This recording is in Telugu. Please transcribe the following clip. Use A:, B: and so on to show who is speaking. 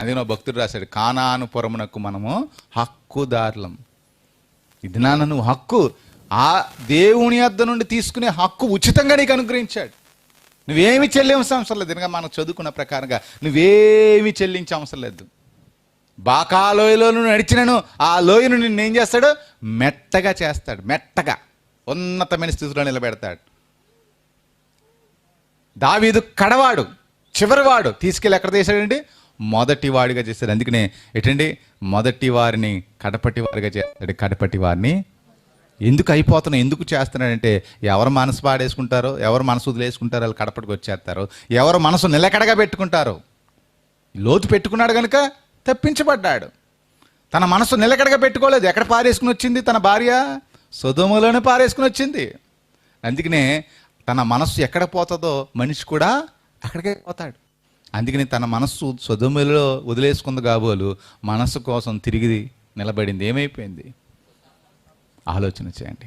A: అదే నా భక్తుడు రాశాడు, కానానుపురమునకు మనము హక్కుదారులం. ఇది నాన్న నువ్వు హక్కు, ఆ దేవుని యొద్ద నుండి తీసుకునే హక్కు ఉచితంగా నీకు అనుగ్రహించాడు. నువ్వేమి చెల్లించే అవసరం లేదు. ఎందుకంటే మనం చదువుకున్న ప్రకారంగా నువ్వేమి చెల్లించే అవసరం లేదు. బాకా లోయలో నువ్వు నడిచినను ఆ లోయను నిన్ను ఏం చేస్తాడు? మెత్తగా చేస్తాడు. మెత్తగా ఉన్నతమైన స్థితిలో నిలబెడతాడు. దావీదు కడవాడు, చివరివాడు, తీసుకెళ్ళి ఎక్కడ చేశాడండి? మొదటి వాడిగా చేశాడు. అందుకనే ఎటండి, మొదటి వారిని కడపటి వారిగా చేస్తాడు. కడపటి వారిని ఎందుకు అయిపోతున్నావు, ఎందుకు చేస్తున్నాడంటే ఎవరు మనసు పాడేసుకుంటారో, ఎవరు మనసు వదిలేసుకుంటారో వాళ్ళు కడపటికి వచ్చేస్తారు. ఎవరు మనసు నిలకడగా పెట్టుకుంటారో, లోతు పెట్టుకున్నాడు కనుక తప్పించబడ్డాడు. తన మనసు నిలకడగా పెట్టుకోలేదు. ఎక్కడ పారేసుకుని వచ్చింది? తన భార్య సొదొమలోనే పారేసుకుని వచ్చింది. అందుకనే తన మనస్సు ఎక్కడ పోతుందో మనిషి కూడా అక్కడికే పోతాడు. అందుకని తన మనస్సు సొదొమలో వదిలేసుకుంది కాబోలు మనస్సు కోసం తిరిగి నిలబడింది. ఏమైపోయింది? ఆలోచన చేయండి.